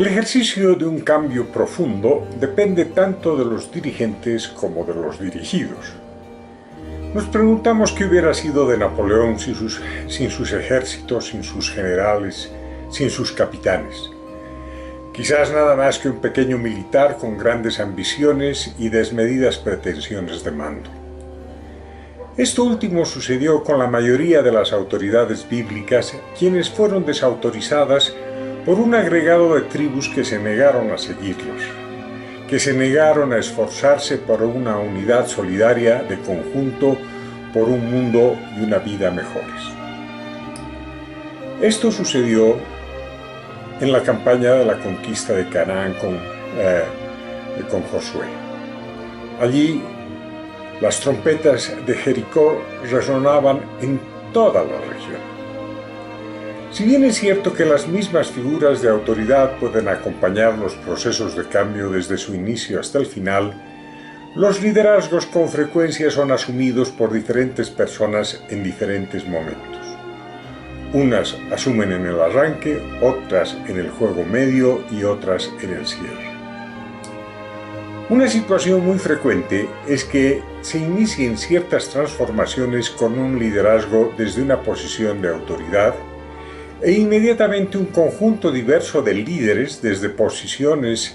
El ejercicio de un cambio profundo depende tanto de los dirigentes como de los dirigidos. Nos preguntamos qué hubiera sido de Napoleón sin sus ejércitos, sin sus generales, sin sus capitanes. Quizás nada más que un pequeño militar con grandes ambiciones y desmedidas pretensiones de mando. Esto último sucedió con la mayoría de las autoridades bíblicas, quienes fueron desautorizadas por un agregado de tribus que se negaron a seguirlos, que se negaron a esforzarse por una unidad solidaria de conjunto, por un mundo y una vida mejores. Esto sucedió en la campaña de la conquista de Canaán con Josué. Allí las trompetas de Jericó resonaban en toda la región. Si bien es cierto que las mismas figuras de autoridad pueden acompañar los procesos de cambio desde su inicio hasta el final, los liderazgos con frecuencia son asumidos por diferentes personas en diferentes momentos. Unas asumen en el arranque, otras en el juego medio y otras en el cierre. Una situación muy frecuente es que se inicien ciertas transformaciones con un liderazgo desde una posición de autoridad e inmediatamente un conjunto diverso de líderes desde posiciones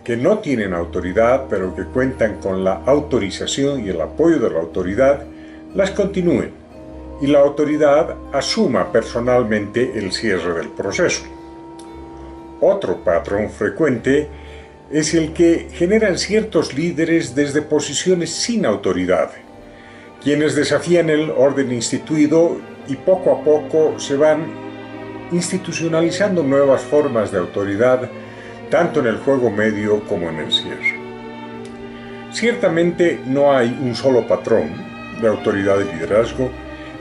que no tienen autoridad pero que cuentan con la autorización y el apoyo de la autoridad, las continúen y la autoridad asuma personalmente el cierre del proceso. Otro patrón frecuente es el que generan ciertos líderes desde posiciones sin autoridad, quienes desafían el orden instituido y poco a poco se van institucionalizando nuevas formas de autoridad, tanto en el juego medio como en el cierre. Ciertamente no hay un solo patrón de autoridad y liderazgo,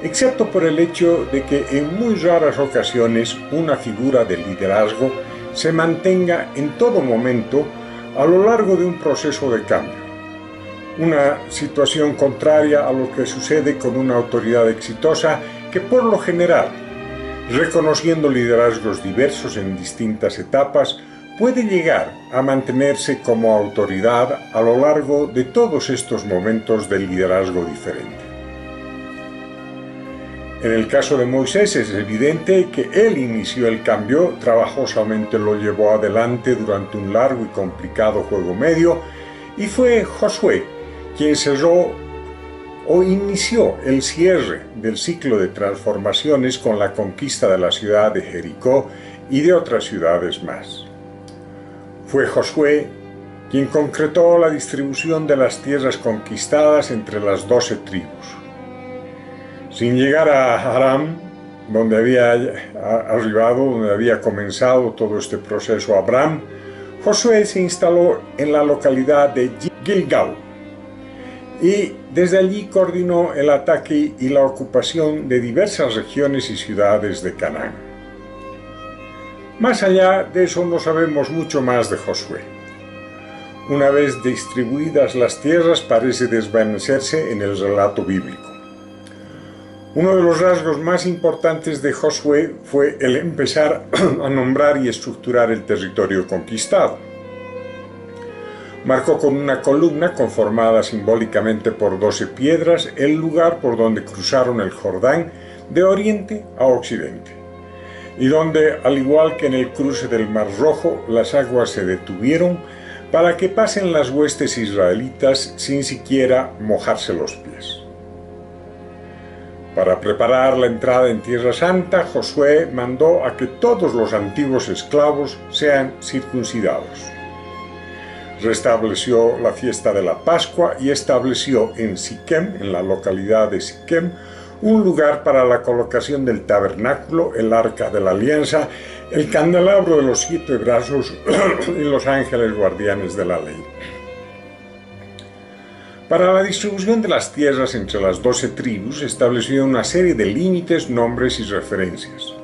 excepto por el hecho de que en muy raras ocasiones una figura de liderazgo se mantenga en todo momento a lo largo de un proceso de cambio. Una situación contraria a lo que sucede con una autoridad exitosa que por lo general, reconociendo liderazgos diversos en distintas etapas, puede llegar a mantenerse como autoridad a lo largo de todos estos momentos del liderazgo diferente. En el caso de Moisés es evidente que él inició el cambio, trabajosamente lo llevó adelante durante un largo y complicado juego medio, y fue Josué quien cerró o inició el cierre del ciclo de transformaciones con la conquista de la ciudad de Jericó y de otras ciudades más. Fue Josué quien concretó la distribución de las tierras conquistadas entre las 12 tribus. Sin llegar a Aram, donde había arribado, donde había comenzado todo este proceso Abraham, Josué se instaló en la localidad de Gilgal y desde allí coordinó el ataque y la ocupación de diversas regiones y ciudades de Canaán. Más allá de eso no sabemos mucho más de Josué. Una vez distribuidas las tierras parece desvanecerse en el relato bíblico. Uno de los rasgos más importantes de Josué fue el empezar a nombrar y estructurar el territorio conquistado. Marcó con una columna conformada simbólicamente por 12 piedras el lugar por donde cruzaron el Jordán de oriente a occidente, y donde, al igual que en el cruce del Mar Rojo, las aguas se detuvieron para que pasen las huestes israelitas sin siquiera mojarse los pies. Para preparar la entrada en Tierra Santa, Josué mandó a que todos los antiguos esclavos sean circuncidados. Restableció la fiesta de la Pascua y estableció en Siquem, en la localidad de Siquem, un lugar para la colocación del tabernáculo, el arca de la alianza, el candelabro de los 7 brazos y los ángeles guardianes de la ley. Para la distribución de las tierras entre las 12 tribus estableció una serie de límites, nombres y referencias.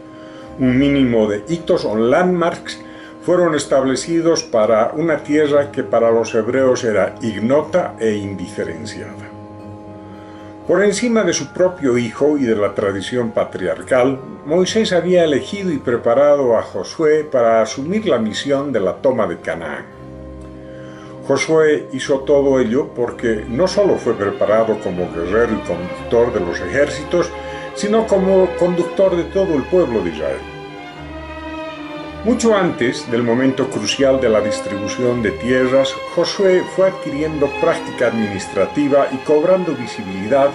Un mínimo de hitos o landmarks fueron establecidos para una tierra que para los hebreos era ignota e indiferenciada. Por encima de su propio hijo y de la tradición patriarcal, Moisés había elegido y preparado a Josué para asumir la misión de la toma de Canaán. Josué hizo todo ello porque no solo fue preparado como guerrero y conductor de los ejércitos, sino como conductor de todo el pueblo de Israel. Mucho antes del momento crucial de la distribución de tierras, Josué fue adquiriendo práctica administrativa y cobrando visibilidad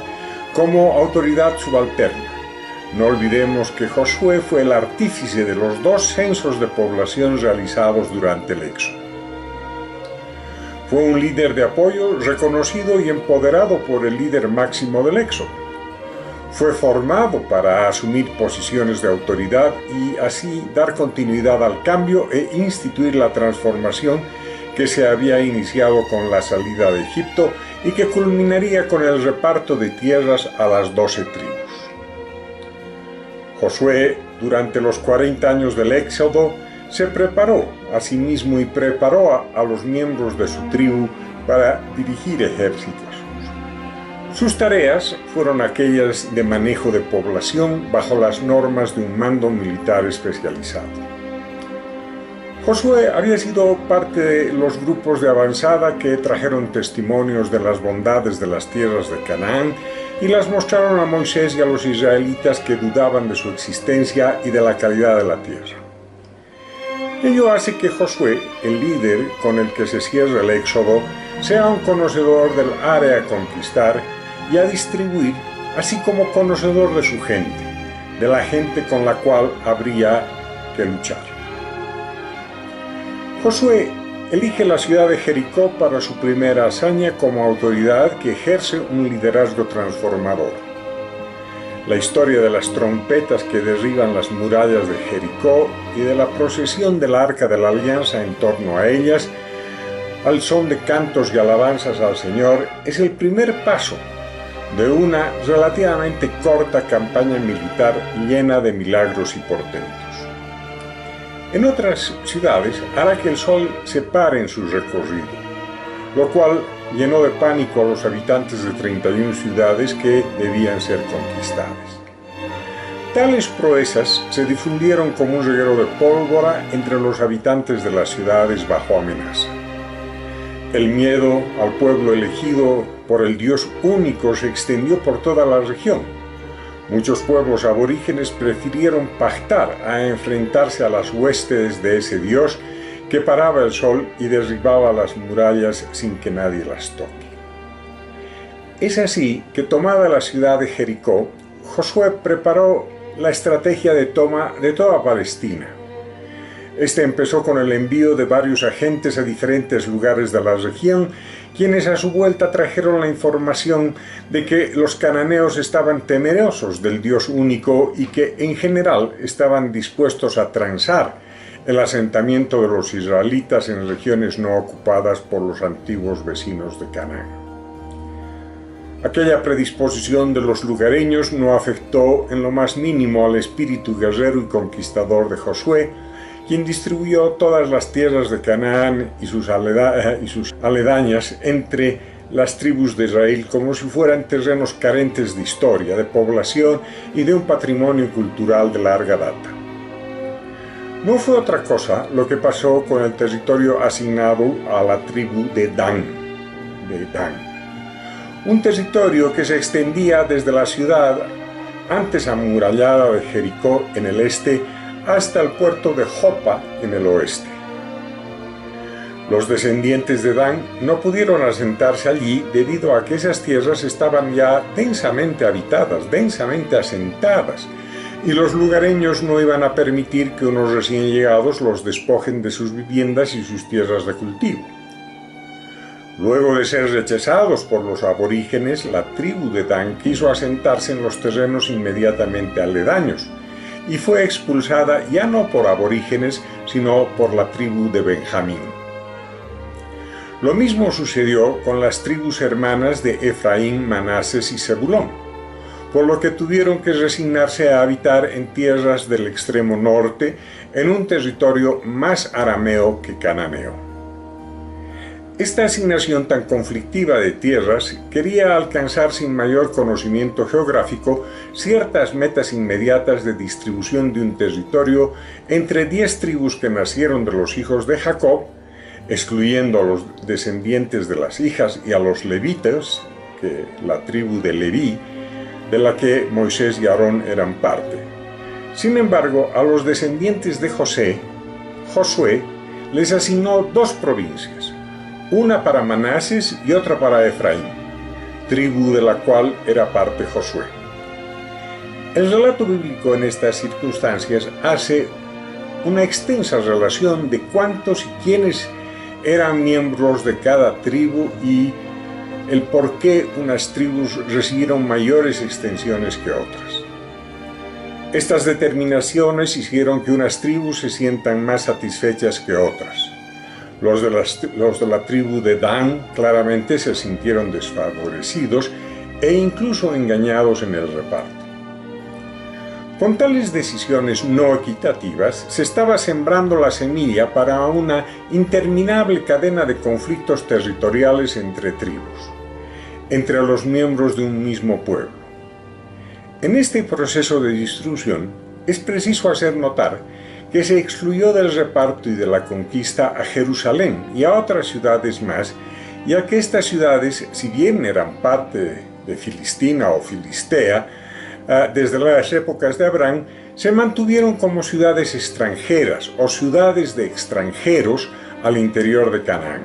como autoridad subalterna. No olvidemos que Josué fue el artífice de los 2 censos de población realizados durante el Éxodo. Fue un líder de apoyo reconocido y empoderado por el líder máximo del Éxodo. Fue formado para asumir posiciones de autoridad y así dar continuidad al cambio e instituir la transformación que se había iniciado con la salida de Egipto y que culminaría con el reparto de tierras a las 12 tribus. Josué, durante los 40 años del Éxodo, se preparó a sí mismo y preparó a los miembros de su tribu para dirigir ejércitos. Sus tareas fueron aquellas de manejo de población bajo las normas de un mando militar especializado. Josué había sido parte de los grupos de avanzada que trajeron testimonios de las bondades de las tierras de Canaán y las mostraron a Moisés y a los israelitas que dudaban de su existencia y de la calidad de la tierra. Ello hace que Josué, el líder con el que se cierra el Éxodo, sea un conocedor del área a conquistar y a distribuir, así como conocedor de su gente, de la gente con la cual habría que luchar. Josué elige la ciudad de Jericó para su primera hazaña como autoridad que ejerce un liderazgo transformador. La historia de las trompetas que derriban las murallas de Jericó y de la procesión del Arca de la Alianza en torno a ellas, al son de cantos y alabanzas al Señor, es el primer paso de una relativamente corta campaña militar llena de milagros y portentos. En otras ciudades hará que el sol se pare en su recorrido, lo cual llenó de pánico a los habitantes de 31 ciudades que debían ser conquistadas. Tales proezas se difundieron como un reguero de pólvora entre los habitantes de las ciudades bajo amenaza. El miedo al pueblo elegido por el Dios único se extendió por toda la región. Muchos pueblos aborígenes prefirieron pactar a enfrentarse a las huestes de ese Dios que paraba el sol y derribaba las murallas sin que nadie las toque. Es así que, tomada la ciudad de Jericó, Josué preparó la estrategia de toma de toda Palestina. Este empezó con el envío de varios agentes a diferentes lugares de la región, quienes a su vuelta trajeron la información de que los cananeos estaban temerosos del Dios único y que en general estaban dispuestos a transar el asentamiento de los israelitas en regiones no ocupadas por los antiguos vecinos de Canaán. Aquella predisposición de los lugareños no afectó en lo más mínimo al espíritu guerrero y conquistador de Josué, quien distribuyó todas las tierras de Canaán y sus aledañas entre las tribus de Israel como si fueran terrenos carentes de historia, de población y de un patrimonio cultural de larga data. No fue otra cosa lo que pasó con el territorio asignado a la tribu de Dan, un territorio que se extendía desde la ciudad antes amurallada de Jericó en el este hasta el puerto de Jopa en el oeste. Los descendientes de Dan no pudieron asentarse allí debido a que esas tierras estaban ya densamente habitadas, densamente asentadas, y los lugareños no iban a permitir que unos recién llegados los despojen de sus viviendas y sus tierras de cultivo. Luego de ser rechazados por los aborígenes, la tribu de Dan quiso asentarse en los terrenos inmediatamente aledaños, y fue expulsada ya no por aborígenes, sino por la tribu de Benjamín. Lo mismo sucedió con las tribus hermanas de Efraín, Manases y Zebulón, por lo que tuvieron que resignarse a habitar en tierras del extremo norte, en un territorio más arameo que cananeo. Esta asignación tan conflictiva de tierras quería alcanzar sin mayor conocimiento geográfico ciertas metas inmediatas de distribución de un territorio entre 10 tribus que nacieron de los hijos de Jacob, excluyendo a los descendientes de las hijas y a los levitas, que la tribu de Leví, de la que Moisés y Aarón eran parte. Sin embargo, a los descendientes de Josué les asignó 2 provincias, una para Manases y otra para Efraín, tribu de la cual era parte Josué. El relato bíblico en estas circunstancias hace una extensa relación de cuántos y quiénes eran miembros de cada tribu y el por qué unas tribus recibieron mayores extensiones que otras. Estas determinaciones hicieron que unas tribus se sientan más satisfechas que otras. Los de la tribu de Dan claramente se sintieron desfavorecidos e incluso engañados en el reparto. Con tales decisiones no equitativas, se estaba sembrando la semilla para una interminable cadena de conflictos territoriales entre tribus, entre los miembros de un mismo pueblo. En este proceso de distribución, es preciso hacer notar que se excluyó del reparto y de la conquista a Jerusalén y a otras ciudades más, ya que estas ciudades, si bien eran parte de Filistina o Filistea, desde las épocas de Abraham, se mantuvieron como ciudades extranjeras o ciudades de extranjeros al interior de Canaán.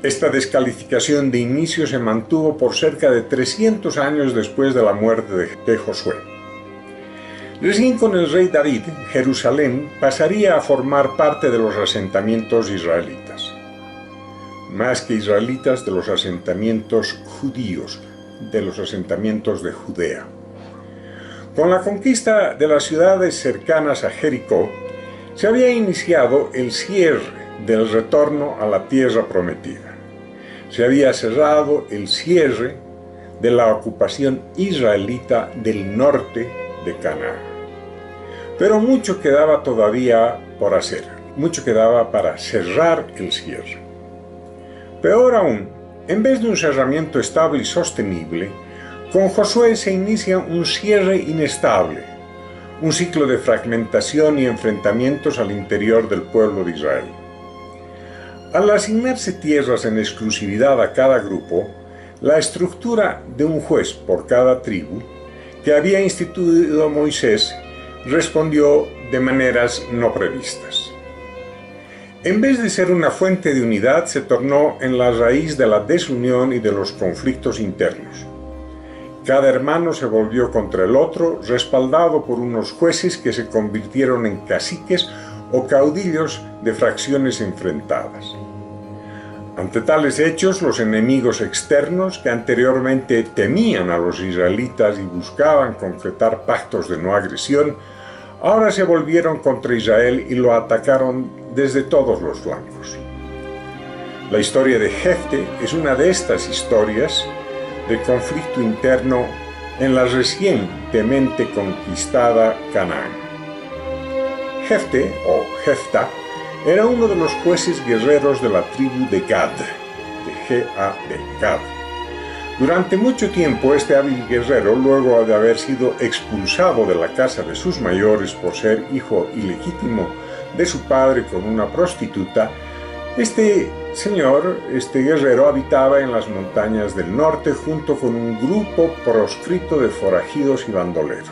Esta descalificación de inicio se mantuvo por cerca de 300 años después de la muerte de Josué. Recién con el rey David, Jerusalén pasaría a formar parte de los asentamientos israelitas. Más que israelitas, de los asentamientos judíos, de los asentamientos de Judea. Con la conquista de las ciudades cercanas a Jericó, se había iniciado el cierre del retorno a la tierra prometida. Se había cerrado el cierre de la ocupación israelita del norte de Canaán. Pero mucho quedaba todavía por hacer, mucho quedaba para cerrar el cierre. Peor aún, en vez de un cerramiento estable y sostenible, con Josué se inicia un cierre inestable, un ciclo de fragmentación y enfrentamientos al interior del pueblo de Israel. Al asignarse tierras en exclusividad a cada grupo, la estructura de un juez por cada tribu, que había instituido Moisés, respondió de maneras no previstas. En vez de ser una fuente de unidad, se tornó en la raíz de la desunión y de los conflictos internos. Cada hermano se volvió contra el otro, respaldado por unos jueces que se convirtieron en caciques o caudillos de fracciones enfrentadas. Ante tales hechos, los enemigos externos, que anteriormente temían a los israelitas y buscaban concretar pactos de no agresión, ahora se volvieron contra Israel y lo atacaron desde todos los flancos. La historia de Jefte es una de estas historias de conflicto interno en la recientemente conquistada Canaán. Jefte, o Jefta, era uno de los jueces guerreros de la tribu de Gad, de G-A-D, Gad. Durante mucho tiempo este hábil guerrero, luego de haber sido expulsado de la casa de sus mayores por ser hijo ilegítimo de su padre con una prostituta, este guerrero habitaba en las montañas del norte junto con un grupo proscrito de forajidos y bandoleros.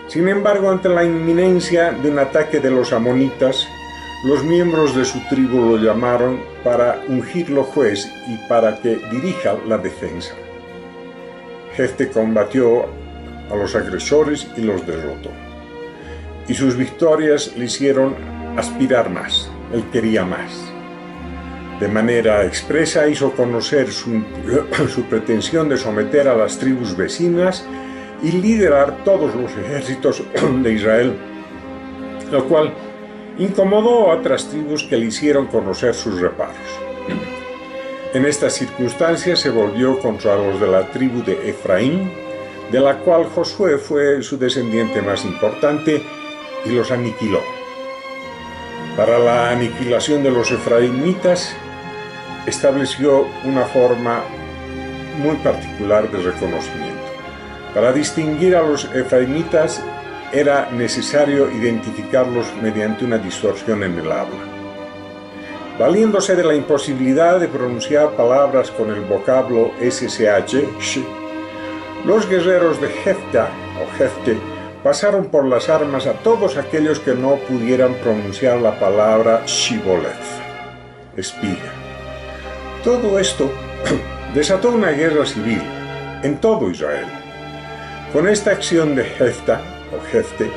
Sin embargo, ante la inminencia de un ataque de los amonitas, los miembros de su tribu lo llamaron para ungirlo juez y para que dirija la defensa. Jefte combatió a los agresores y los derrotó. Y sus victorias le hicieron aspirar más. Él quería más. De manera expresa hizo conocer su pretensión de someter a las tribus vecinas y liderar todos los ejércitos de Israel, lo cual incomodó a otras tribus que le hicieron conocer sus reparos. En estas circunstancias se volvió contra los de la tribu de Efraín, de la cual Josué fue su descendiente más importante, y los aniquiló. Para la aniquilación de los efraimitas, estableció una forma muy particular de reconocimiento. Para distinguir a los efraimitas era necesario identificarlos mediante una distorsión en el habla. Valiéndose de la imposibilidad de pronunciar palabras con el vocablo SSH, sh, los guerreros de Jefta o Jefte pasaron por las armas a todos aquellos que no pudieran pronunciar la palabra Shiboleth, espiga. Todo esto desató una guerra civil en todo Israel. Con esta acción de Jefta o Jefte,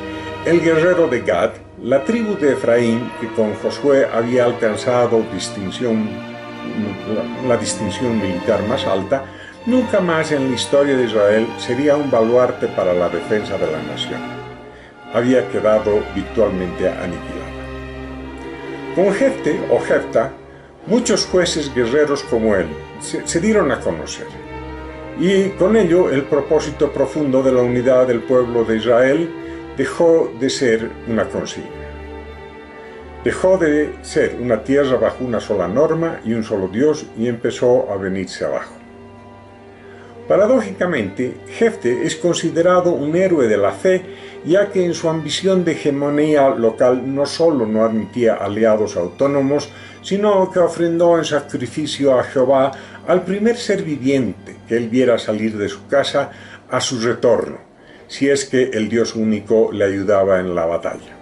el guerrero de Gad, la tribu de Efraín, que con Josué había alcanzado la distinción militar más alta, nunca más en la historia de Israel sería un baluarte para la defensa de la nación. Había quedado virtualmente aniquilada. Con Jefte o Jefta, muchos jueces guerreros como él se dieron a conocer. Y con ello el propósito profundo de la unidad del pueblo de Israel dejó de ser una consigna. Dejó de ser una tierra bajo una sola norma y un solo Dios y empezó a venirse abajo. Paradójicamente, Jefte es considerado un héroe de la fe, ya que en su ambición de hegemonía local no solo no admitía aliados autónomos, sino que ofrendó en sacrificio a Jehová al primer ser viviente que él viera salir de su casa a su retorno, si es que el Dios único le ayudaba en la batalla.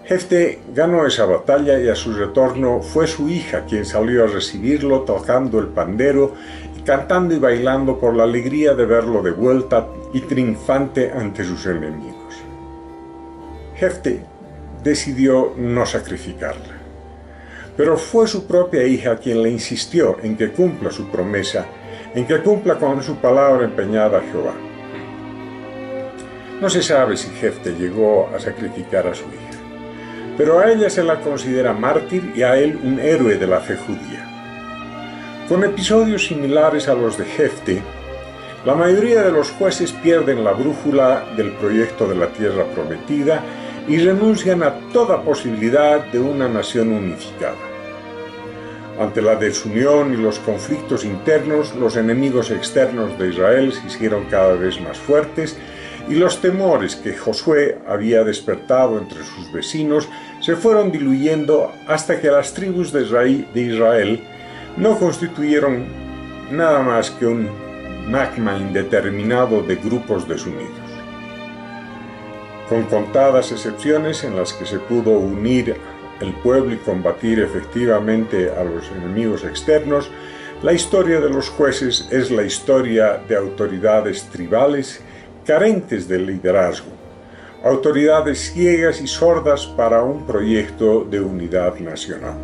Jefte ganó esa batalla y a su retorno fue su hija quien salió a recibirlo tocando el pandero, cantando y bailando por la alegría de verlo de vuelta y triunfante ante sus enemigos. Jefte decidió no sacrificarla, pero fue su propia hija quien le insistió en que cumpla su promesa, en que cumpla con su palabra empeñada a Jehová. No se sabe si Jefte llegó a sacrificar a su hija, pero a ella se la considera mártir y a él un héroe de la fe judía. Con episodios similares a los de Jefte, la mayoría de los jueces pierden la brújula del proyecto de la tierra prometida y renuncian a toda posibilidad de una nación unificada. Ante la desunión y los conflictos internos, los enemigos externos de Israel se hicieron cada vez más fuertes y los temores que Josué había despertado entre sus vecinos se fueron diluyendo hasta que las tribus de Israel no constituyeron nada más que un magma indeterminado de grupos desunidos. Con contadas excepciones en las que se pudo unir el pueblo y combatir efectivamente a los enemigos externos, la historia de los jueces es la historia de autoridades tribales carentes de liderazgo, autoridades ciegas y sordas para un proyecto de unidad nacional.